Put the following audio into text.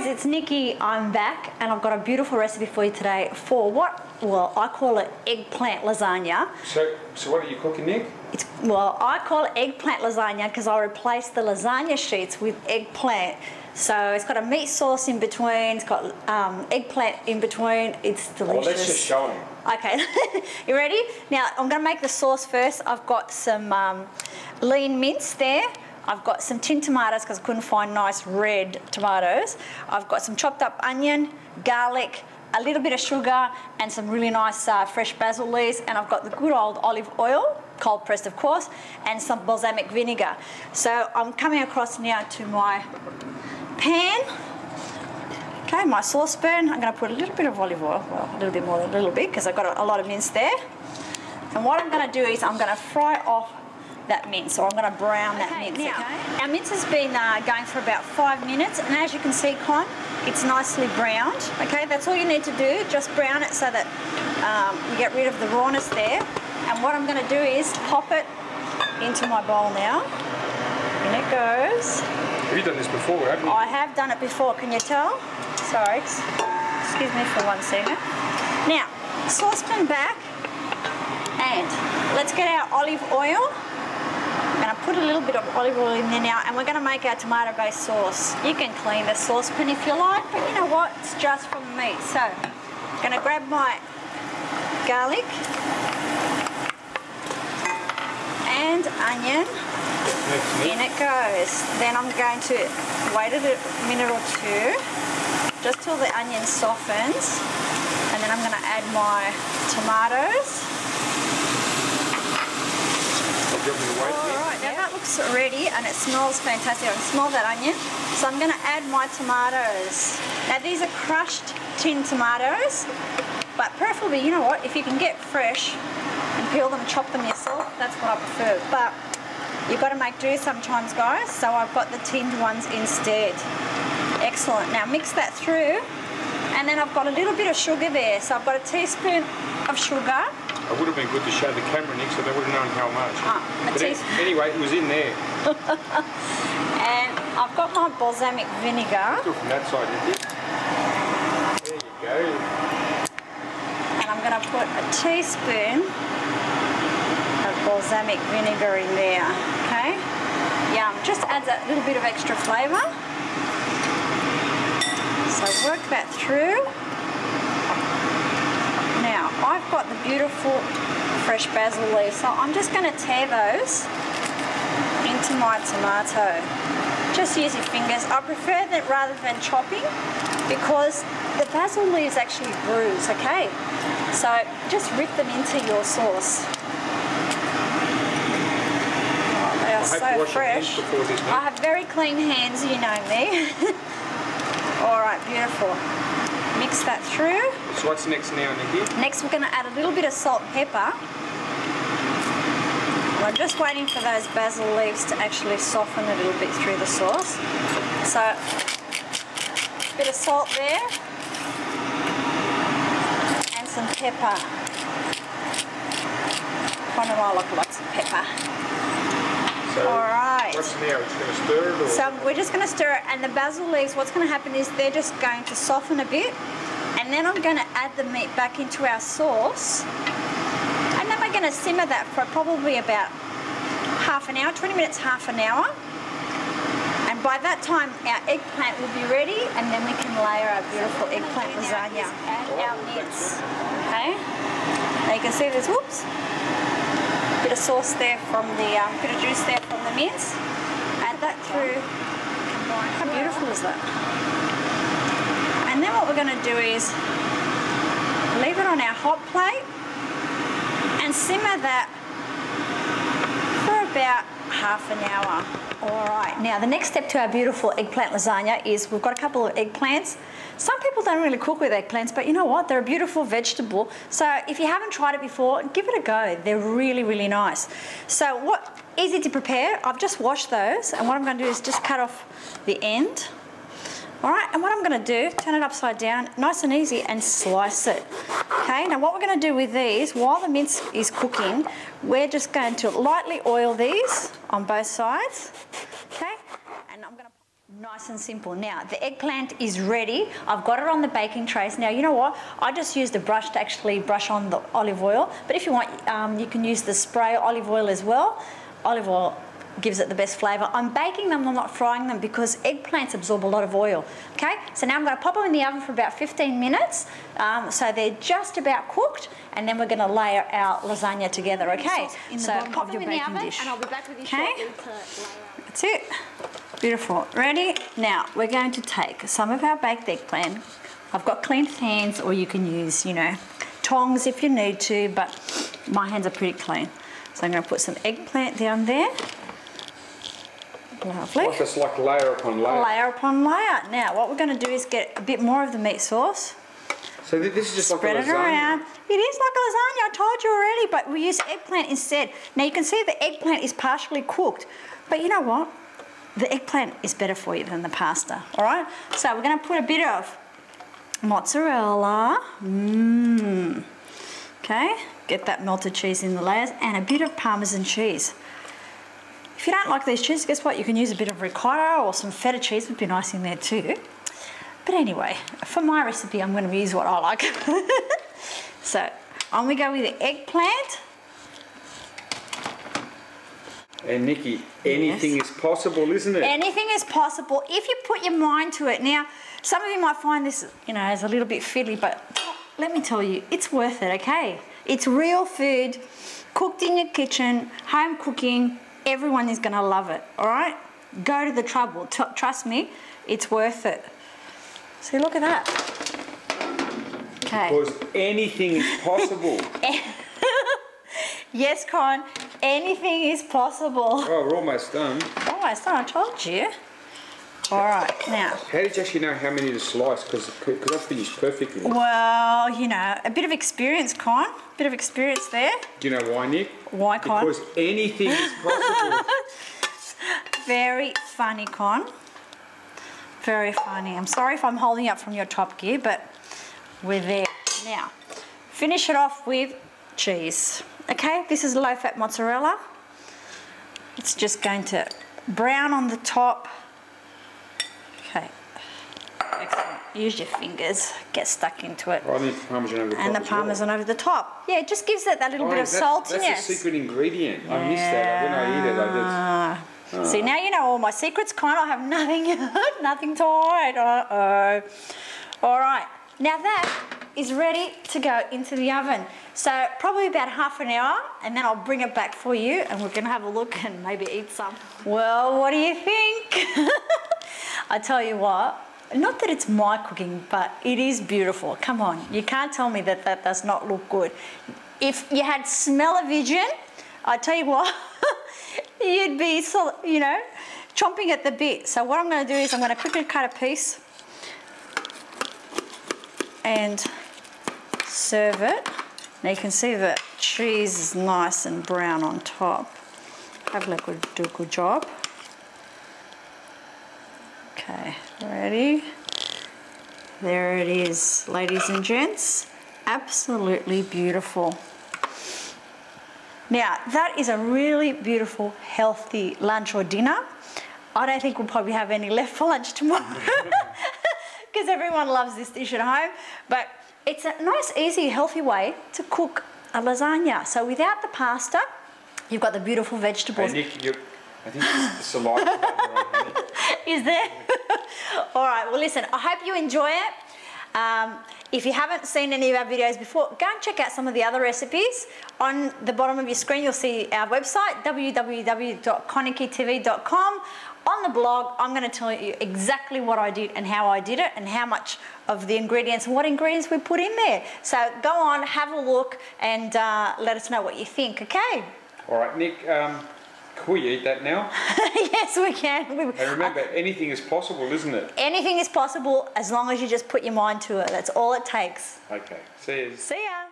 it's Nikki. I'm back and I've got a beautiful recipe for you today for what, well, I call it eggplant lasagna. So what are you cooking, Nick? I call it eggplant lasagna because I replaced the lasagna sheets with eggplant. So it's got a meat sauce in between, it's got eggplant in between, it's delicious. Well, let's just show them. Okay, you ready? Now I'm going to make the sauce first. I've got some lean mince there. I've got some tin tomatoes because I couldn't find nice red tomatoes. I've got some chopped up onion, garlic, a little bit of sugar and some really nice fresh basil leaves, and I've got the good old olive oil, cold pressed of course, and some balsamic vinegar. So I'm coming across now to my pan. Okay, my saucepan. I'm going to put a little bit of olive oil, well, a little bit more than a little bit because I've got a lot of mince there. And what I'm going to do is I'm going to fry off that mince, or I'm going to brown that mince. Now, our mince has been going for about 5 minutes, and as you can see, Con, it's nicely browned. Okay, that's all you need to do, just brown it so that you get rid of the rawness there. And what I'm going to do is pop it into my bowl now. In it goes. Have you done this before, haven't you? I have done it before, can you tell? Sorry, excuse me for 1 second. Now, saucepan back, and let's get our olive oil. I'm going to put a little bit of olive oil in there now, and we're going to make our tomato-based sauce. You can clean the saucepan if you like, but you know what? It's just from the meat. So, I'm going to grab my garlic and onion. In it goes. Then I'm going to wait a minute or two, just till the onion softens, and then I'm going to add my tomatoes. Alright, now that looks ready and it smells fantastic. I can smell that onion. So I'm going to add my tomatoes. Now these are crushed tin tomatoes, but preferably, you know what, if you can get fresh and peel them, chop them yourself, that's what I prefer. But you've got to make do sometimes, guys, so I've got the tinned ones instead. Excellent. Now mix that through, and then I've got a little bit of sugar there. So I've got a teaspoon of sugar. It would have been good to show the camera, Nick, so they would have known how much. Anyway, it was in there. And I've got my balsamic vinegar. Do it from that side, Nicky. There you go. And I'm going to put a teaspoon of balsamic vinegar in there. Okay? Yum. Just adds a little bit of extra flavour. So work that through. Now, I've got the beautiful fresh basil leaves, so I'm just going to tear those into my tomato. Just use your fingers. I prefer that rather than chopping because the basil leaves actually bruise, okay? So just rip them into your sauce. Oh, they are so fresh. I have very clean hands, you know me. All right, beautiful. Mix that through. So what's next now, Nikki? Next we're going to add a little bit of salt and pepper. I'm just waiting for those basil leaves to actually soften a little bit through the sauce. So, a bit of salt there. And some pepper. I like lots of pepper. So alright. What's now? It's going to stir it? Or? So we're just going to stir it, and the basil leaves, what's going to happen is they're just going to soften a bit, and then I'm going to add the meat back into our sauce, and then we're going to simmer that for probably about half an hour, 20 minutes, half an hour, and by that time our eggplant will be ready, and then we can layer our beautiful eggplant lasagna. Add our mince. Okay? Now you can see there's, whoops, bit of sauce there from the, bit of juice there from the mince. Add that through. How beautiful is that? And then what we're going to do is leave it on our hot plate and simmer that for about half an hour. Alright, now the next step to our beautiful eggplant lasagna is we've got a couple of eggplants. Some people don't really cook with eggplants, but you know what? They're a beautiful vegetable. So if you haven't tried it before, give it a go. They're really, really nice. So easy to prepare. I've just washed those, and what I'm going to do is just cut off the end. All right, and what I'm going to do, turn it upside down, nice and easy, and slice it. Okay, now what we're going to do with these, while the mince is cooking, we're just going to lightly oil these on both sides. Okay, and I'm going to... Nice and simple. Now, the eggplant is ready. I've got it on the baking trays. Now, you know what? I just used a brush to actually brush on the olive oil. But if you want, you can use the spray olive oil as well. Olive oil gives it the best flavour. I'm baking them, I'm not frying them because eggplants absorb a lot of oil. Okay, so now I'm going to pop them in the oven for about 15 minutes. So they're just about cooked, and then we're going to layer our lasagna together, okay? So pop them in the oven dish. And I'll be back with you shortly to layer out. That's it. Beautiful. Ready? Now we're going to take some of our baked eggplant. I've got clean hands, or you can use, you know, tongs if you need to, but my hands are pretty clean. So I'm going to put some eggplant down there. Lovely. What's this, like layer upon layer? Layer upon layer. Now, what we're going to do is get a bit more of the meat sauce. So this is just spread like a lasagna? Spread it around. It is like a lasagna, I told you already, but we use eggplant instead. Now, you can see the eggplant is partially cooked, but you know what? The eggplant is better for you than the pasta, all right? So we're going to put a bit of mozzarella. Okay, get that melted cheese in the layers, and a bit of Parmesan cheese. If you don't like these cheeses, guess what? You can use a bit of ricotta or some feta cheese, would be nice in there too. But anyway, for my recipe, I'm going to use what I like. So, on we go with the eggplant. And Niki, anything is possible, isn't it? Anything is possible if you put your mind to it. Now, some of you might find this, you know, as a little bit fiddly, but let me tell you, it's worth it, okay? It's real food, cooked in your kitchen, home cooking. Everyone is going to love it, all right? Go to the trouble. Trust me, it's worth it. See, look at that. Okay. Because anything is possible. Yes, Con, anything is possible. Oh, we're almost done. Almost done, I told you. All right, now. How did you actually know how many to slice? Because I finished perfectly. Well, you know, a bit of experience, Con. A bit of experience there. Do you know why, Nick? Why, Con? Because anything is possible. Very funny, Con. Very funny. I'm sorry if I'm holding up from your top gear, but we're there. Now, finish it off with cheese. Okay, this is low-fat mozzarella. It's just going to brown on the top. Okay, excellent. Use your fingers, get stuck into it. Oh, and the Parmesan over the top. And the Parmesan over the top. Yeah, it just gives it that little bit of saltiness. That's the secret ingredient. Yeah. I missed that. When I eat it, See, now you know all my secrets, Con. I have nothing, nothing to hide. Uh-oh. All right, now that is ready to go into the oven. So probably about half an hour, and then I'll bring it back for you, and we're gonna have a look and maybe eat some. Well, what do you think? I tell you what, not that it's my cooking, but it is beautiful. Come on, you can't tell me that that does not look good. If you had smell-o-vision, I tell you what, you'd be, you know, chomping at the bit. So what I'm going to do is I'm going to quickly cut a piece and serve it. Now you can see the cheese is nice and brown on top. Hopefully I could do a good job. Okay, ready? There it is, ladies and gents. Absolutely beautiful. Now, that is a really beautiful, healthy lunch or dinner. I don't think we'll probably have any left for lunch tomorrow because everyone loves this dish at home. But it's a nice, easy, healthy way to cook a lasagna. So without the pasta, you've got the beautiful vegetables. Hey, Nick, I think the saliva is there? All right, well, listen, I hope you enjoy it. If you haven't seen any of our videos before, go and check out some of the other recipes. On the bottom of your screen, you'll see our website, www.ConikiTV.com. On the blog, I'm going to tell you exactly what I did and how I did it and how much of the ingredients and what ingredients we put in there. So go on, have a look, and let us know what you think, okay? All right, Nick, can we eat that now? Yes, we can. And remember, anything is possible, isn't it? Anything is possible as long as you just put your mind to it. That's all it takes. Okay, see you. See ya.